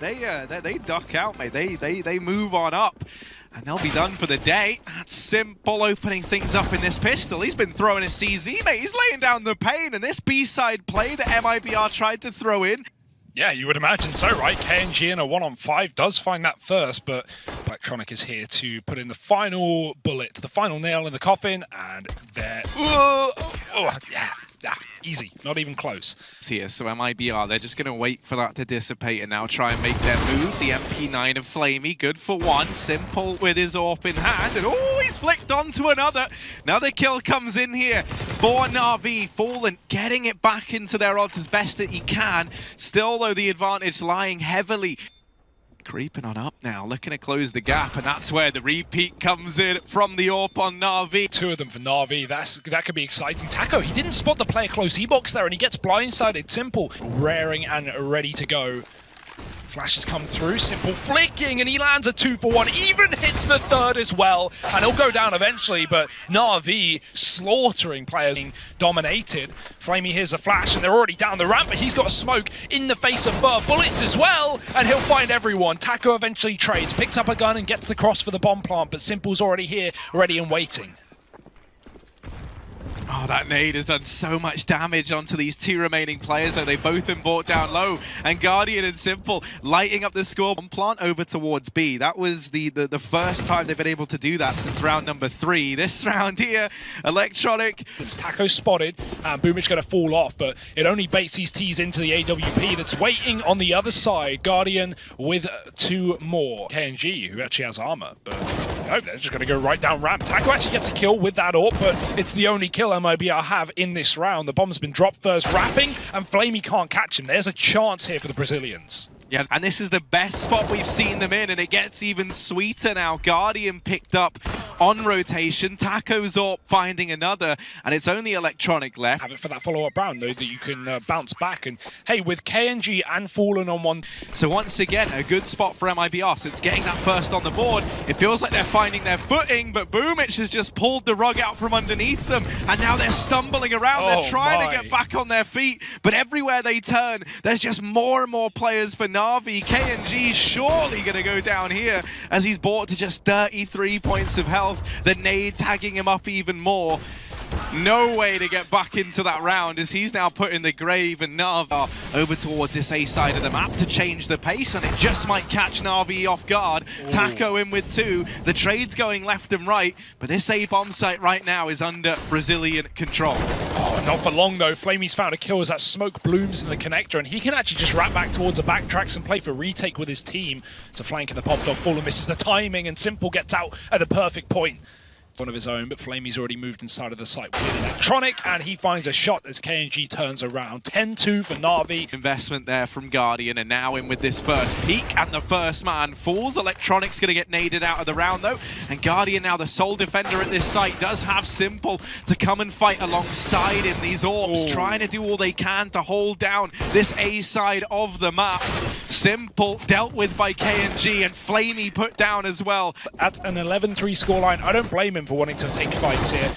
they duck out, mate. They move on up. And they'll be done for the day. That's Simple opening things up in this pistol. He's been throwing a CZ, mate. He's laying down the pain. And this B-side play that MIBR tried to throw in. Yeah, you would imagine so, right? KNG in a 1-on-5 does find that first, but Electronic is here to put in the final bullet, the final nail in the coffin, and there. Yeah, easy, not even close. Here, so MIBR, they're just going to wait for that to dissipate and now try and make their move. The MP9 of Flamey, good for one. Simple with his AWP in hand, and oh, he's flicked onto another. Another kill comes in here for NaVi. Fallen, getting it back into their odds as best that he can. Still, though, the advantage lying heavily. Creeping on up now, looking to close the gap, and that's where the repeat comes in from the AWP on NaVi. Two of them for NaVi, that could be exciting. Taco, he didn't spot the player close E-box there, and he gets blindsided. Simple, raring and ready to go. Flashes come through, Simple flicking, and he lands a 2-for-1, even hits the third as well, and he'll go down eventually, but NaVi slaughtering players, being dominated. Flamey hears a flash, and they're already down the ramp, but he's got a smoke in the face of bullets as well, and he'll find everyone. Taco eventually trades, picks up a gun and gets the cross for the bomb plant, but Simple's already here, ready and waiting. Oh, that nade has done so much damage onto these two remaining players, though they've both been brought down low. And Guardian and Simple lighting up the score. Plant over towards B. That was the first time they've been able to do that since round number 3. This round here, Electronic. It's Taco spotted, and Boomich going to fall off, but it only baits these T's into the AWP that's waiting on the other side. Guardian with 2 more. KNG, who actually has armor, but no, they're just going to go right down ramp. Taco actually gets a kill with that AWP, but it's the only kill MIBR have in this round. The bomb's been dropped first, wrapping, and Flamey can't catch him. There's a chance here for the Brazilians. Yeah, and this is the best spot we've seen them in, and it gets even sweeter now. Guardian picked up on rotation, Taco's AWP finding another, and it's only Electronic left. Have it for that follow-up round, though, that you can bounce back. And hey, with KNG and Fallen on one. So once again, a good spot for MIBR. So it's getting that first on the board. It feels like they're finding their footing, but Boomich has just pulled the rug out from underneath them, and now they're stumbling around. They're trying to get back on their feet, but everywhere they turn, there's just more and more players for NaVi. KNG surely going to go down here as he's brought to just 33 points of health. The nade tagging him up even more. No way to get back into that round as he's now put in the grave, and NaVi over towards this A side of the map to change the pace, and it just might catch NaVi off guard. Ooh. Taco in with 2. The trade's going left and right, but this A bomb site right now is under Brazilian control. Oh, not for long though. Flamey's found a kill as that smoke blooms in the connector, and he can actually just wrap back towards the backtracks and play for retake with his team. It's a flank in the pop dog. Fallen misses the timing, and Simple gets out at the perfect point. One of his own, but Flamey's already moved inside of the site with Electronic, and he finds a shot as KNG turns around. 10-2 for NaVi. Investment there from Guardian, and now in with this first peek, and the first man falls. Electronic's going to get naded out of the round, though, and Guardian, now the sole defender at this site, does have Simple to come and fight alongside him. These AWPs trying to do all they can to hold down this A side of the map. Simple dealt with by KNG, and Flamey put down as well. At an 11-3 scoreline, I don't blame him for wanting to take fights here.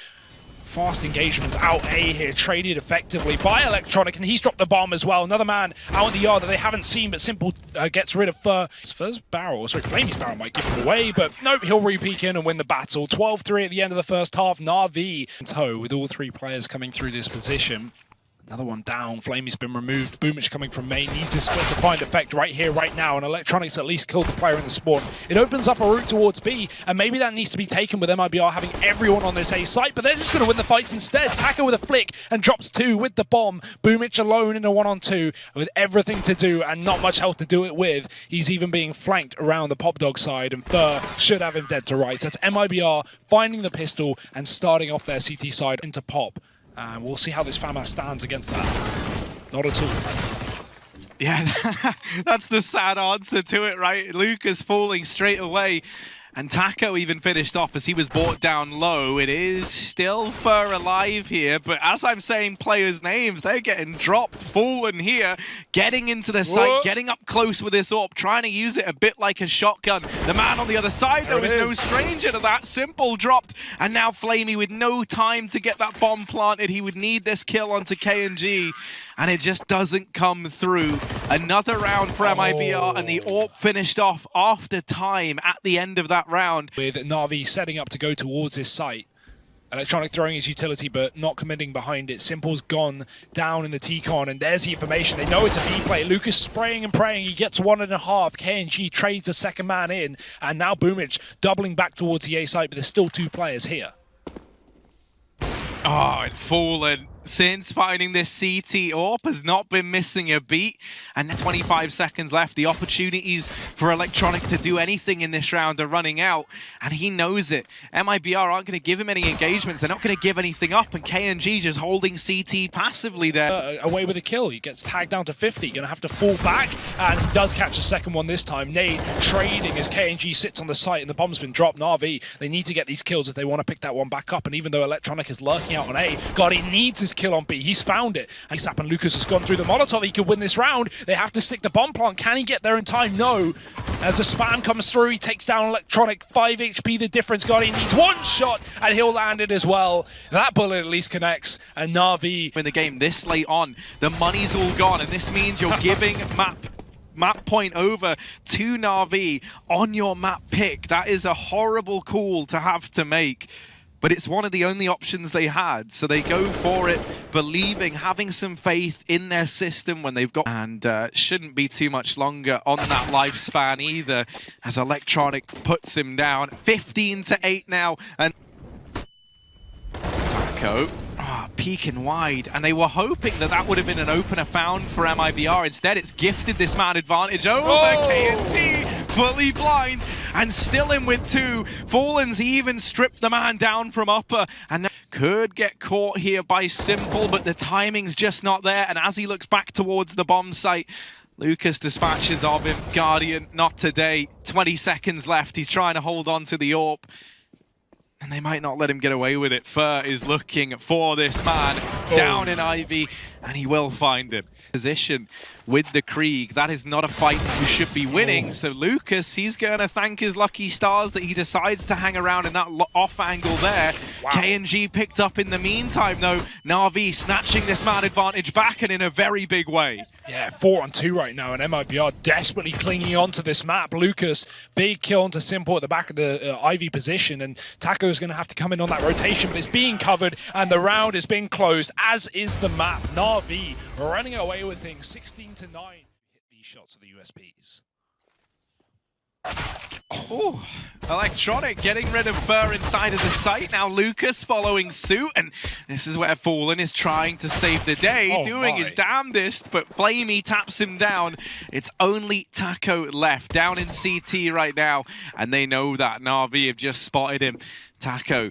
Fast engagements out A here, traded effectively by Electronic, and he's dropped the bomb as well. Another man out in the yard that they haven't seen, but Simple gets rid of his first barrel. Sorry, Flamey's barrel might give it away, but nope, he'll re-peek in and win the battle. 12-3 at the end of the first half. NaVi in tow with all 3 players coming through this position. Another one down. Flamey's been removed. Boomich coming from main. Needs his split to find effect right here, right now. And Electronics at least killed the player in the spawn. It opens up a route towards B, and maybe that needs to be taken with MIBR having everyone on this A site, but they're just going to win the fights instead. Taco with a flick and drops 2 with the bomb. Boomich alone in a 1-on-2 with everything to do and not much health to do it with. He's even being flanked around the pop dog side, and Fur should have him dead to rights. That's MIBR finding the pistol and starting off their CT side into pop. And we'll see how this FAMAS stands against that. Not at all. Yeah, that's the sad answer to it, right? Lucas falling straight away. And Taco even finished off as he was brought down low. It is still Fur alive here, but as I'm saying players' names, they're getting dropped. Fallen here, getting into the site, getting up close with this AWP, trying to use it a bit like a shotgun. The man on the other side, though, is no stranger to that. Simple dropped, and now Flamey with no time to get that bomb planted. He would need this kill onto KNG. and it just doesn't come through. Another round for MIBR, and the AWP finished off after time at the end of that round. With NaVi setting up to go towards his site. Electronic throwing his utility, but not committing behind it. Simple's gone down in the T-con, and there's the information. They know it's a B play. Lucas spraying and praying. He gets 1.5. KNG trades the second man in, and now Boomich doubling back towards the A site, but there's still 2 players here. Oh, and Fallen, since finding this CT AWP, has not been missing a beat. And 25 seconds left. The opportunities for Electronic to do anything in this round are running out, and he knows it. MIBR aren't going to give him any engagements. They're not going to give anything up, and KNG just holding CT passively there. Away with a kill. He gets tagged down to 50. Going to have to fall back, and he does catch a second one this time. Nade trading as KNG sits on the site, and the bomb's been dropped. NaVi, they need to get these kills if they want to pick that one back up, and even though Electronic is lurking out on A, God, he needs his kill on B. He's found it. And Sap and Lucas has gone through the Molotov. He could win this round. They have to stick the bomb plant. Can he get there in time? No. As the spam comes through, he takes down Electronic. 5 HP the difference. God, he needs 1 shot, and he'll land it as well. That bullet at least connects, and NaVi. In the game this late on, the money's all gone, and this means you're giving map point over to NaVi on your map pick. That is a horrible call to have to make. But it's one of the only options they had, so they go for it, believing, having some faith in their system when they've got... And shouldn't be too much longer on that lifespan either, as Electronic puts him down. 15-8 now, and... Taco, peeking wide, and they were hoping that that would have been an opener found for MIBR. Instead, it's gifted this man advantage over KNG, fully blind, and still in with 2. Fallen's even stripped the man down from upper, and could get caught here by Simple, but the timing's just not there, and as he looks back towards the bomb site, Lucas dispatches of him. Guardian, not today. 20 seconds left. He's trying to hold on to the AWP, and they might not let him get away with it. Fur is looking for this man down in Ivy, and he will find him. Position with the Krieg. That is not a fight you should be winning. So Lucas, he's going to thank his lucky stars that he decides to hang around in that off angle there. Wow. KNG picked up in the meantime, though. NaVi snatching this man advantage back, and in a very big way. Yeah, 4-on-2 right now, and MIBR desperately clinging onto this map. Lucas, big kill onto Simple at the back of the Ivy position, and Taco's going to have to come in on that rotation, but it's being covered, and the round is being closed, as is the map. NaVi running away with things, 16-9. Hit these shots of the USPs. Oh, Electronic getting rid of Fur inside of the site. Now Lucas following suit, and this is where Fallen is trying to save the day, doing his damnedest, but Flamey taps him down. It's only Taco left, down in CT right now, and they know that. NaVi have just spotted him. Taco,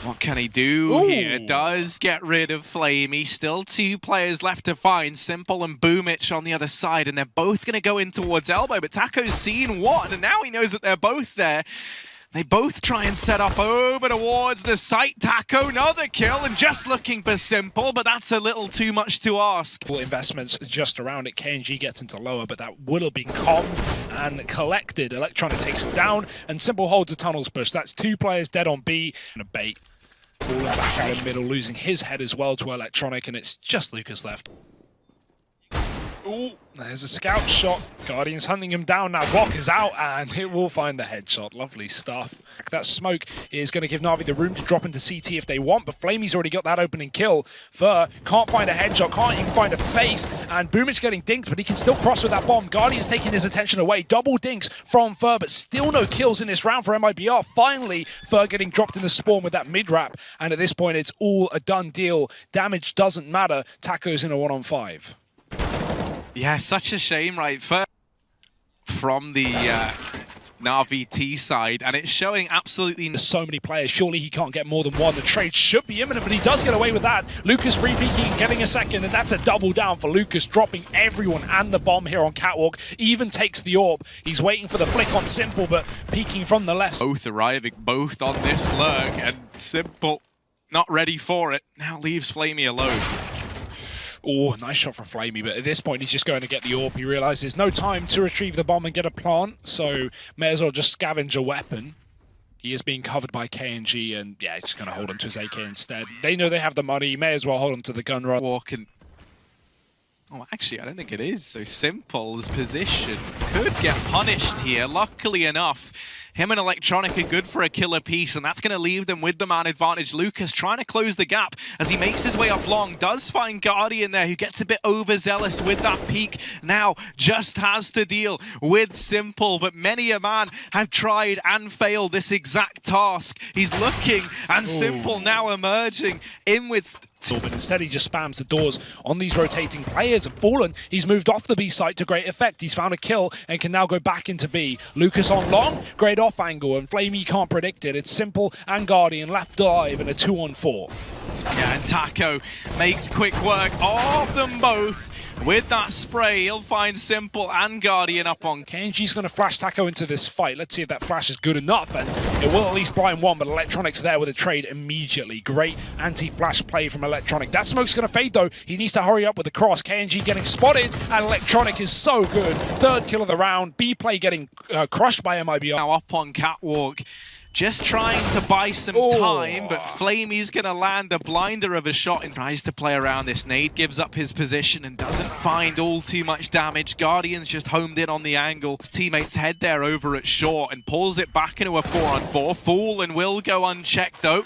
what can he do here? Does get rid of Flamey. Still 2 players left to find. Simple and Boomich on the other side, and they're both going to go in towards Elbow, but Taco's seen one, and now he knows that they're both there. They both try and set up over towards the site. Taco, another kill, and just looking for Simple, but that's a little too much to ask. Investments just around it. KNG gets into lower, but that would have been calmed and collected. Electronic takes him down, and Simple holds a tunnels push. That's 2 players dead on B, and a bait. Falling back out in the middle, losing his head as well to Electronic, and it's just Lucas left. Ooh, there's a scout shot. Guardian's hunting him down now. Rock is out, and it will find the headshot. Lovely stuff. That smoke is going to give NaVi the room to drop into CT if they want, but Flamey's already got that opening kill. Fur can't find a headshot, can't even find a face, and Boomich getting dinked, but he can still cross with that bomb. Guardian's taking his attention away. Double dinks from Fur, but still no kills in this round for MIBR. Finally, Fur getting dropped in the spawn with that mid-wrap, and at this point, it's all a done deal. Damage doesn't matter. Taco's in a 1-on-5. Yeah, such a shame, right? From the NaVi T side, and it's showing absolutely... There's so many players, surely he can't get more than one. The trade should be imminent, but he does get away with that. Lucas free-peeking and getting a second, and that's a double down for Lucas, dropping everyone and the bomb here on Catwalk. Even takes the AWP. He's waiting for the flick on Simple, but peeking from the left. Both arriving, both on this lurk, and Simple not ready for it. Now leaves Flamey alone. Oh, nice shot from Flamey, but at this point he's just going to get the AWP. He realizes no time to retrieve the bomb and get a plant, so may as well just scavenge a weapon. He is being covered by KNG, and yeah, he's just going to hold on to his AK instead. They know they have the money, may as well hold on to the gun rod. Walking Oh, actually, I don't think it is. So Simple's position could get punished here. Luckily enough, him and Electronic are good for a killer piece, and that's going to leave them with the man advantage. Lucas trying to close the gap as he makes his way up long. Does find Guardian there, who gets a bit overzealous with that peek. Now just has to deal with Simple, but many a man have tried and failed this exact task. He's looking, and Simple now emerging in with... But instead he just spams the doors on these rotating players, and Fallen, he's moved off the B site to great effect. He's found a kill and can now go back into B. Lucas on long, great off angle, and Flamey can't predict it. It's Simple and Guardian left alive in a 2-on-4. Yeah, and Taco makes quick work of them both. With that spray, he'll find Simple and Guardian up on... KNG's going to flash Taco into this fight. Let's see if that flash is good enough, and it will at least blind one, but Electronic's there with a trade immediately. Great anti-flash play from Electronic. That smoke's going to fade, though. He needs to hurry up with the cross. KNG getting spotted, and Electronic is so good. Third kill of the round. B-play getting crushed by MIBR. Now up on Catwalk. Just trying to buy some time, but Flamey's going to land a blinder of a shot and tries to play around this. Nade gives up his position and doesn't find all too much damage. Guardian's just homed in on the angle. His teammates head there over at short and pulls it back into a 4-on-4. Fool and will go unchecked, though.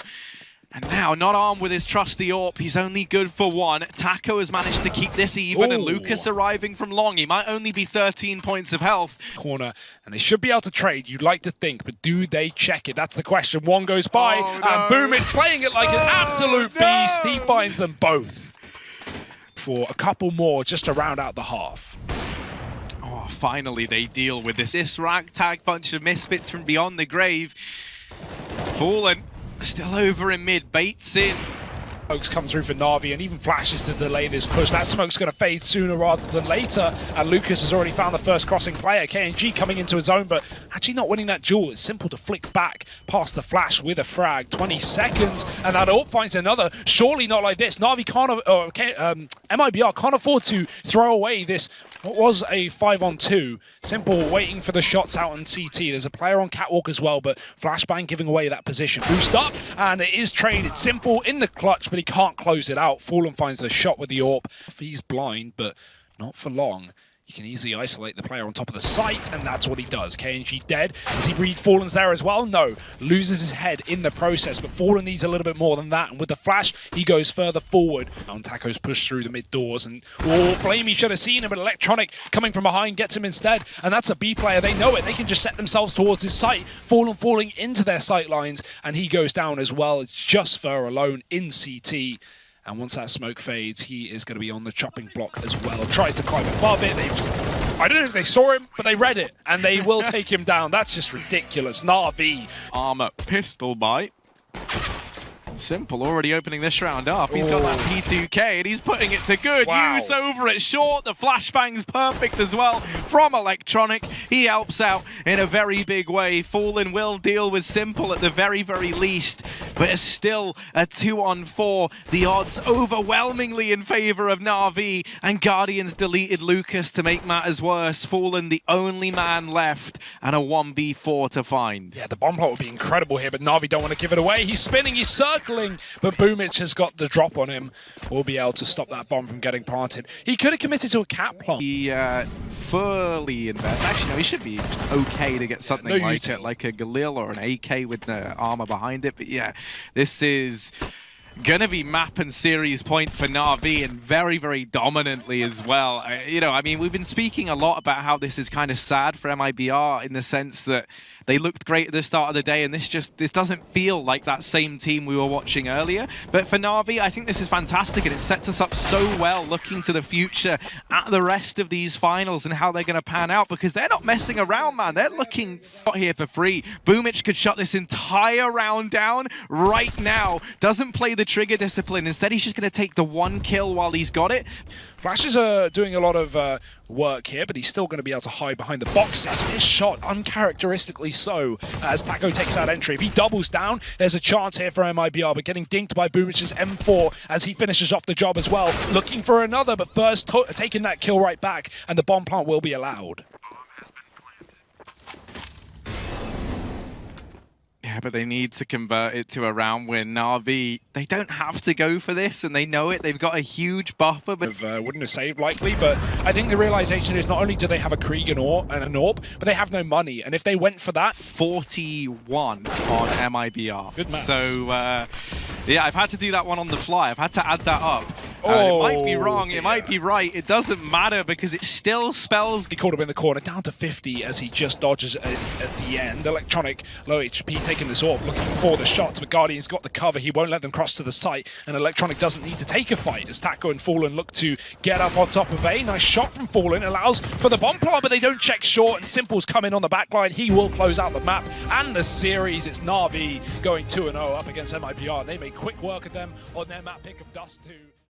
And now, not armed with his trusty AWP, he's only good for one. Taco has managed to keep this even, and Lucas arriving from long. He might only be 13 points of health. Corner, and they should be able to trade, you'd like to think, but do they check it? That's the question. One goes by, and Boomich playing it like an absolute beast. He finds them both for a couple more just to round out the half. Oh, finally they deal with this ragtag bunch of misfits from beyond the grave. Fallen. Still over in mid, baits in. Smokes come through for NaVi and even flashes to delay this push. That smoke's going to fade sooner rather than later. And Lucas has already found the first crossing player. KNG coming into his own, but actually not winning that duel. It's Simple to flick back past the flash with a frag. 20 seconds, and that AWP finds another. Surely not like this. NaVi can't, MIBR can't afford to throw away this. What was a 5-on-2. Simple waiting for the shots out on CT. There's a player on Catwalk as well, but Flashbang giving away that position. Boost up, and it is traded. Simple in the clutch, but he can't close it out. Fallen finds the shot with the AWP. He's blind, but not for long. You can easily isolate the player on top of the site, and that's what he does. KNG dead. Does he read Fallen's there as well? No. Loses his head in the process, but Fallen needs a little bit more than that. And with the flash, he goes further forward. And Taco's pushed through the mid doors, and Flamey should have seen him, but Electronic coming from behind gets him instead. And that's a B player. They know it. They can just set themselves towards his site. Fallen falling into their sight lines, and he goes down as well. It's just Fur alone in CT. And once that smoke fades, he is going to be on the chopping block as well. Tries to climb above it. I don't know if they saw him, but they read it. And they will take him down. That's just ridiculous. NaVi. Armor pistol bite. Simple already opening this round up. He's got that P2K and he's putting it to good use over at short. The flashbang's perfect as well from Electronic. He helps out in a very big way. Fallen will deal with Simple at the very, very least, but it's still a 2-on-4. The odds overwhelmingly in favor of NaVi, and Guardians deleted Lucas to make matters worse. Fallen the only man left, and a 1v4 to find. Yeah, the bomb plot would be incredible here, but NaVi don't want to give it away. He's spinning, he's circling, but Boomich has got the drop on him. We'll be able to stop that bomb from getting planted. He could have committed to a cat plant. He fully invests. Actually, no, he should be okay to get something like it, like a Galil or an AK with the armor behind it. But yeah, this is gonna be map and series point for NaVi, and very, very dominantly as well. You know, I mean, we've been speaking a lot about how this is kind of sad for MIBR in the sense that they looked great at the start of the day, and this doesn't feel like that same team we were watching earlier. But for NaVi, I think this is fantastic, and it sets us up so well looking to the future at the rest of these finals and how they're going to pan out, because they're not messing around, man. They're looking here for free. Boomich could shut this entire round down right now. Doesn't play the trigger discipline. Instead, he's just going to take the one kill while he's got it. Flashes are doing a lot of work here, but he's still going to be able to hide behind the boxes. This shot, uncharacteristically so, as Taco takes out entry. If he doubles down, there's a chance here for MIBR, but getting dinked by Boomich's M4 as he finishes off the job as well. Looking for another, but first taking that kill right back, and the bomb plant will be allowed. Yeah, Yeah, but they need to convert it to a round win. NaVi, they don't have to go for this, and they know it. They've got a huge buffer. But wouldn't have saved likely, but I think the realization is not only do they have a Krieg and an Orb, but they have no money. And if they went for that... 41 on MIBR. Good match. So, yeah, I've had to do that one on the fly. I've had to add that up. It might be wrong, it might be right. It doesn't matter because it still spells. He caught him in the corner, down to 50 as he just dodges at the end. Electronic, low HP, taking this orb, looking for the shots, but Guardian's got the cover. He won't let them cross to the site, and Electronic doesn't need to take a fight as Taco and Fallen look to get up on top of A. Nice shot from Fallen, allows for the bomb plant, but they don't check short, and Simple's come in on the backline. He will close out the map and the series. It's NaVi going 2-0 up against MIBR. They made quick work of them on their map pick of Dust 2.